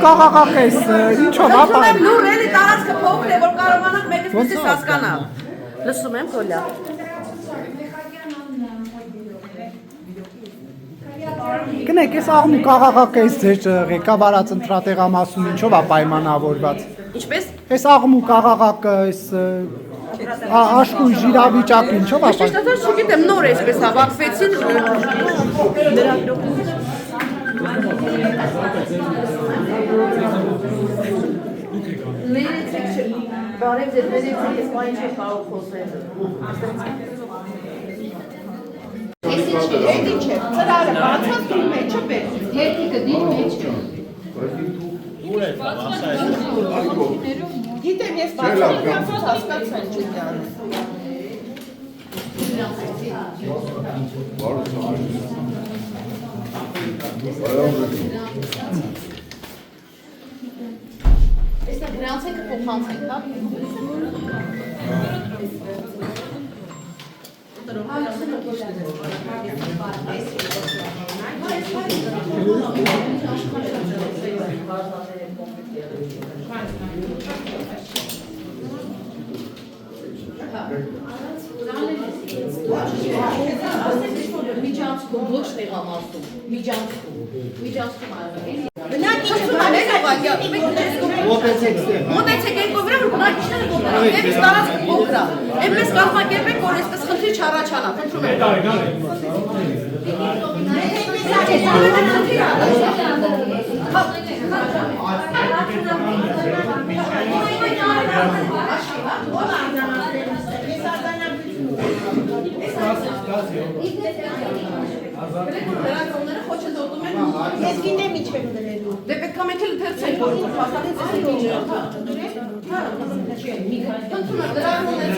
կաղաղակ ես, ինչով ապա։ Լուր էլի տարածքը փոքր է, որ կարողանանք մեկից մյուսից հասկանալ։ Լսում եմ, Կոլյա։ Գնեք, ես աղմու կաղաղակ ես ձեր ղեկավարած ընտրատեղամասում ինչով է պայմանավորված։ Ինչպես։ Ես աղմու կաղաղակը ես աշխույժ իրավիճակը ինչով է պայմանավորված։ Չգիտեմ, նոր էսպես հավաքվեցին բարև ձեզ, ես բան չեմ կարող խոսել։ Ես ինչ է, ծրարը բացած դու մեջը բեր, հետիկը դիր մեջը։ Գիտեմ, ես բացած հասկացան չուտ անում։ Ես նա գրանց ենք փոխանց ենք, հա։ Միջանցքում ոչ տեղամասում, միջանցքում արվա։ Բնակ ինչու մոտեցեք երկու վրա, որ բնակիչները գոբրան, էմիս տարածքը փոքր է, էմպես կազմակերպեք, որ այսպես խնդրի չառաջանա, խնդրում եմ։ Ես գինեմ ինչ եմ դրելու։ Դե պետք է մեկ էլ թերցեք, որ փաստանից ես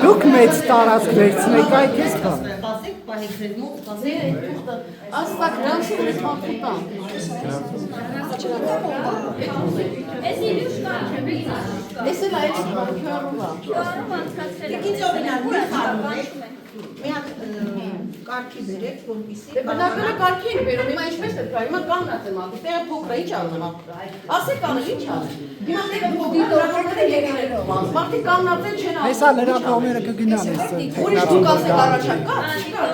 Դուք մեծ տարածք վերցնեք, այդ ես կա։ Սպասեք, պահեք ձեր մոտ, սպասեք։ Աստակ գրանցում ես մարդուտան։ Ես իլյուշկա չեմ, ես էլ այդ քյարովա։ Ինձ օրինակ մի խարում է։ Մի հատ կարգի բերեք, որպեսզի բնականը կարգի ենք բերում, հիմա ինչպես է կա, հիմա կանգնած եմ ապի, տեղը փոքր է, ինչ անում ապ։ Ասեք անել, ինչ անել։ Հիմա տեղը փոքր դիտորները եկներով, մարդիկ կանգնած են չեն ասում։ Հեսա լրատվողները կգնան ես։ Ուրիշ դուք ասեք առաջան, կա,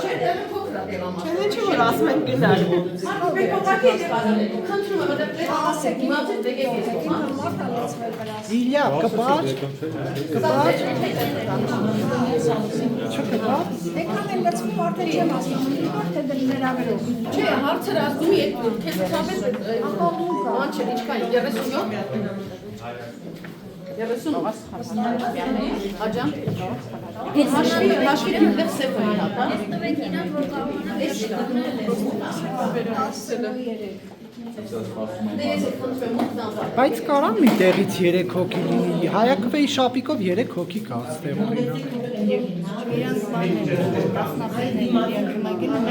չէ, տեղը փոքր է տեղամասը։ Չէ, որ ասում են գնալ։ Մարդիկ փոքրակի եք ասել, խնդրում եմ, որտեղ տեղ ասեք, հիմա ձեր տեղեք ես կոմա։ Իլյա, կպաչ, չկպաչ։ Եկան եմ լծվում արդեն չեմ ասում, արդեն դրիներ ավերով։ Չէ, հարցեր ասում ետ, կեզ կամես ման չէ, ինչքան, 37? 30? Աջան? Հաշվի դիմդեղ սև հայի հատա։ Բայց կարան մի տեղից 3 հոգի լինի, Հայակվեի շապիկով 3 հոգի կա ստեղ օրինակ։ Իրանց բանն են, տասնապային են, իրակմագին են,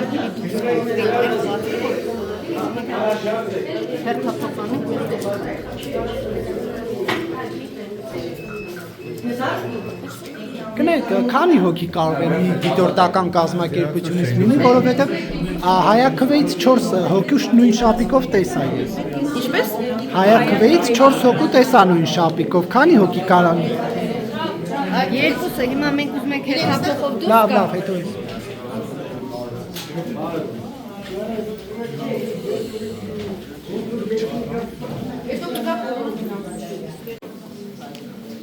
հերթապապանում Գնեք, քանի հոգի կարող է մի դիտորդական կազմակերպությունից լինի, որովհետև Հայակվեից 4 հոգուշ նույն շապիկով տեսա ես։ Ինչպես? Հայակվեից 4 հոգու տեսա նույն շապիկով, քանի հոգի կարան։ երկուսը, հիմա մենք ուզում ենք հերթապոխով դուս Լավ, հետո ես։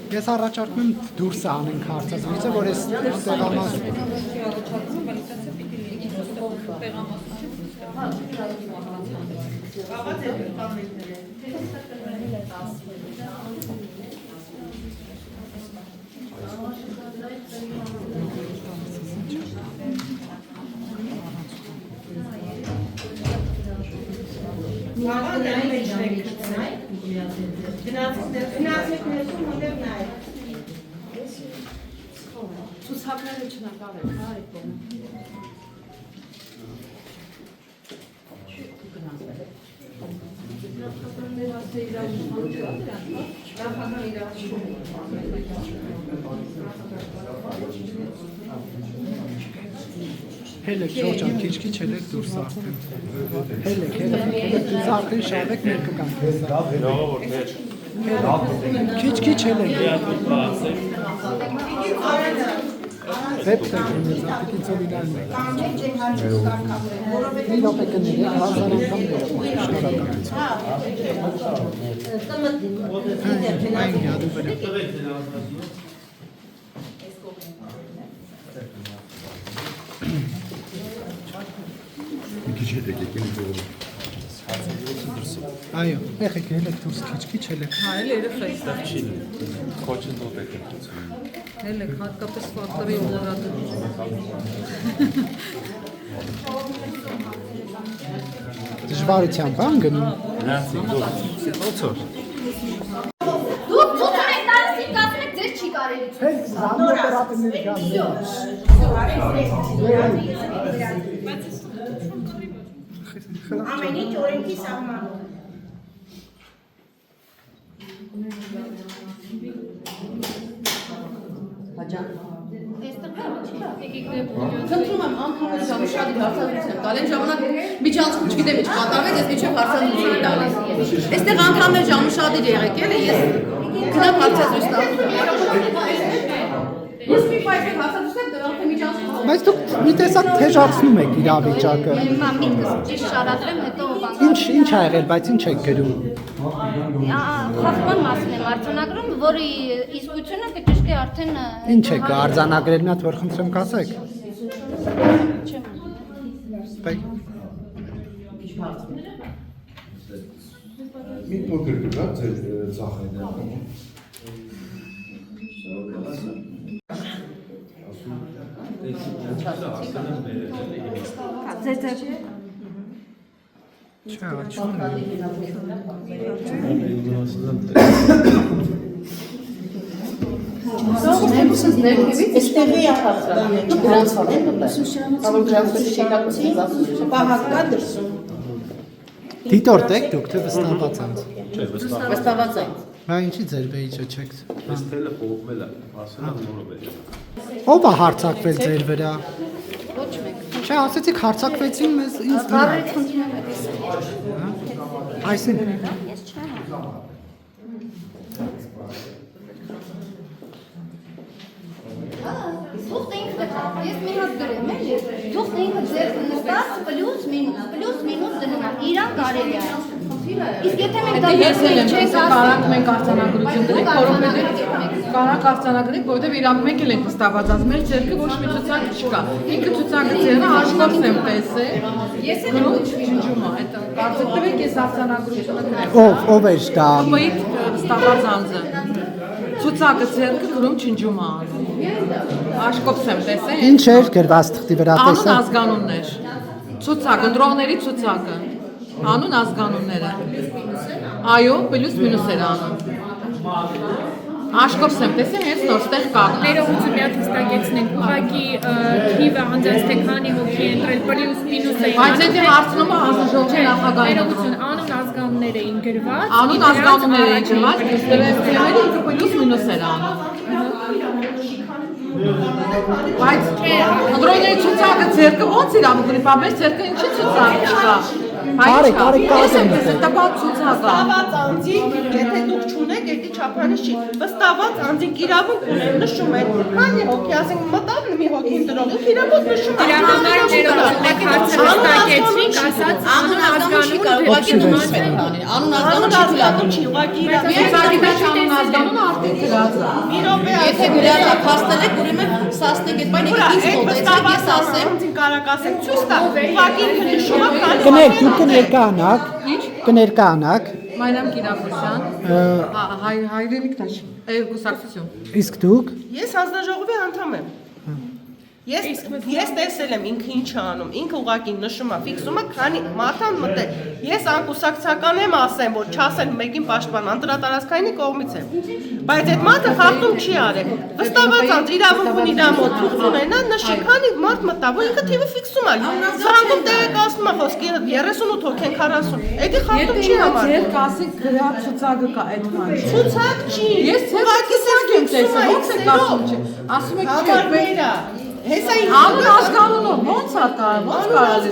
Ես առաջարկում եմ դուրս անենք հարցազրույցը, որ ես տեղամասում։ Ցուցակները չնակավ են, հա, այդ կողմը։ Հելեք Ջորջան, քիչ հելեք դուրս արդեն։ Հելեք, դուրս արդեն շավեք մեր կգանք։ Քիչ հելեք։ Վեպտեք ինձ ապիկին ծովինալն է։ Մի լոպե կների, 1000 անգամ ներում, այն գադու վրա։ Այո, եղեք հելեք դուրս քիչ հելեք։ Հա, էլ երեխա է։ Քոչը դուք եք դրում։ Հելեք, հատկապես ֆակտորի օլորատը։ Դժվարությամբ ան գնում։ Ոցոր։ Դուք ցույց եք տալիս իմ կասում եք ձեր չի կարելի։ Հենց զամոթերապիներ կան։ Ամեն ինչ օրենքի սահմանում։ Խնդրում եմ անգամից ժամշատի հարցազրույցն տալ, այն ժամանակ միջանցքում չգիտեմ ինչ կատարվեց, ես միջև հարցազրույցն տալիս։ Այստեղ անգամներ ժամշատի եղեք էլ ես գնամ հարցազրույց տալ։ Ես մի պայքար հարցազրույց եմ դրանք միջանցքում։ Բայց դուք մի տեսակ թեժացնում եք իրավիճակը։ Հիմա միտքս ճիշտ շարադրեմ, հետո բան։ Ինչ ա եղել, բայց ինչ եք գրում։ Խախտման մասին եմ արձանագրում, որի իսկությունը կճշտի արդեն Ինչ եք արձանագրել մի հատ որ խնդրեմ կասեք։ Բայց Մի փոքր կգա ձեր ծախերը։ Այստեղի ախացրան։ Դրանց Պահակա դրսում։ դիտորդ եք դուք թե վստահված եք։ վստահված եմ։ Բա ինչի ձեր բեիջը չեք։ Այս թելը փոխվել է, ասել եմ նորով է։ Ո՞վ է հարձակվել ձեր վրա։ ոչ մեկ։ Չէ, ասեցիք հարձակվեցին մեզ ինձ վրա։ Բարերից խնդրում եք։ Այսինքն Ես չեմ։ Թուղթը ինքը ես մի հատ գրեմ էլի։ Թուղթը ինքը ձեր նստած պլյուս մինուս դնում է։ Իրան կարելի է։ Իսկ եթե մենք դա Ես էլ եմ չենք կարանք մենք արձանագրություն դրենք, որովհետև կարանք արձանագրենք, որովհետև իրանք մենք էլ ենք վստահված, ասում մեր ձեռքը ոչ մի ցուցակ չկա։ Ինքը ցուցակը ձեռը հաշվով եմ տեսել։ Ես էլ եմ ոչ մի շնջում է, այդ կարծեք ես արձանագրությունը գրեմ։ ով էր դա։ Ոյիտ վստահված անձը։ Ցուցակը ձեռքը գրում չնջում է անում։ Աշկոպս եմ տեսել։ Ինչ էր գրված թղթի վրա Անուն տեսա։ ազգանուններ։ Ցուցակ, ընտրողների ցուցակը։ Անուն ազգանունները։ Այո, պլյուս մինուս էր անում։ Աշկոպս եմ տեսել, հենց նոր ստեղ կանգնած։ Ներողություն մի հատ հստակեցնենք, ուղղակի թիվը անձանց թե քանի հոգի ընտրել պլյուս մինուս էին։ Բայց եթե հարցնում է հանձնաժողովի նախագահին։ Ներողություն, անուն ազգանուններ էին գրված։ Անուն ազգանուններ էին գրված, դեպքերները ինքը պլյուս մինուս էր անում։ Բայց ընտրողների ցուցակը ձեռքը ո՞նց իր ամուգնի, բայց ձեռքը ինչի ցուցակ չկա։ Կարի, կազեմ։ Տպած ցուցակը։ Վստահված անձինք, եթե դուք չունեք, դա չափանիշ չի։ Վստահված անձինք իրավունք ունեն, նշում են, քանի հոգի, ասենք մտավ մի հոգի ընտրողի, իրավունք նշում են։ Դրա համար ներողություն, մեկ հարցը հստակեցրինք, ասած անուն ազգանուն Անուն ազգանուն չի ուղղակի անուն ազգանունը արդեն գրած է։ մի րոպե Եթե գրած է, փաստել եք, ուրեմն սաստեք այդ բանը ինձ մոտեցեք, ես ասեմ։ անձին կարակ ասեմ, ցույց տա, ուղղակի նշում է, քանի Կներ, դուք կներկանաք, կներկանաք, Մայրամ Կիրակոսյան, հայրենիք դաշ, կուսակցություն։ իսկ դուք Ես հանձնաժողովի անդամ եմ։ Ես տեսել եմ ինքը ինչ է անում, ինքը ուղղակի նշում է, ֆիքսում է, քանի մարդան մտել։ Ես անկուսակցական եմ ասեմ, որ չասեմ մեկին պաշտպան, անդրատարածքայինի կողմից եմ։ Բայց այդ մարդը խախտում չի արել։ Վստահված անձ իրավունք ունի իր մոտ թուղթ ունենա, նշի, քանի մարդ մտավ, որ ինքը թիվը ֆիքսում է։ Զանգում տեղեկացնում է խոսքի 38 հոգ են 40։ Էդի խախտում չի համարվում։ Եթե կասեք գրած ցուցակը կա այդքան։ Ցուցակ չի։ Ես ցուցակ եմ տեսել, ո՞նց է կասում չի։ Ասում եք չէ, Հեսա Անուն ազգանունով ոնց է կարող, ոնց կարելի։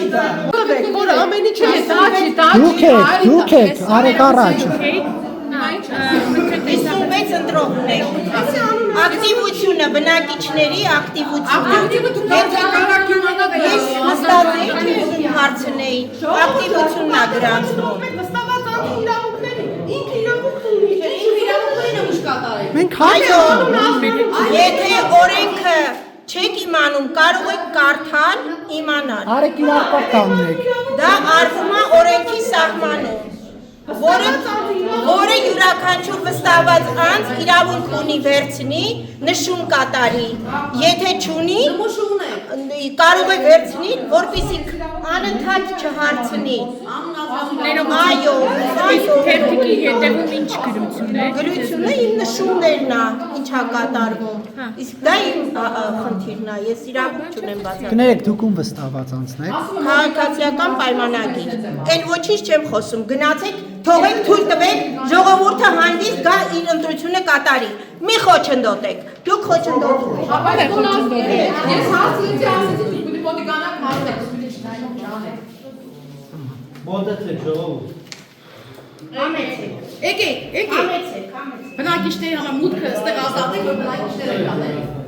ինքնուրեք, որ ամեն ինչ Դուք եք, արեք առաջ։ Իսկ 56 ընտրողներ։ Ակտիվությունը, բնակիչների ակտիվությունը։ Ես հստակ եմ հարցնեի, ակտիվությունն է գրանցվում։ Մենք հայ Եթե օրենքը չեք իմանում, կարող եք կարդալ, իմանալ։ արեք իրար կողմ կանգնեք։ Դա արվում է օրենքի սահմանում, որը յուրաքանչյուր վստահված անձ իրավունք ունի վերցնի, նշում կատարի։ Եթե չունի, կարող է վերցնի, որպեսզի անընդհատ չհարցնի։ Այո, Թերթիկի հետևում ինչ գրություն է։ գրությունը իմ նշումներն է, ինչա կատարվում։ Իսկ դա իմ խնդիրն է, ես իրավունք չունեմ բացատրել։ Կներեք դուք ում վստահված անձն եք։ Քաղաքացիական պայմանագիր։ Այն ոչինչ չեմ խոսում, գնացեք, թողեք թույլ տվեք, ժողովուրդը հանդիստ գա իր ընտրությունը կատարի։ Մի խոչընդոտեք, դուք խոչընդոտում եք։ Ապա ես հարցրեցի, ասեցի դուք պիտի մոտիկանաք հարցեք, պիտի չնայում չանեք։ Մոտեցեք ժողովուրդ։ Ամեցեք։ Եկեք։ Ամեցեք։ Բնակիչների համար մուտքը ստեղ ազատեք, որ բնակիչները կանեն։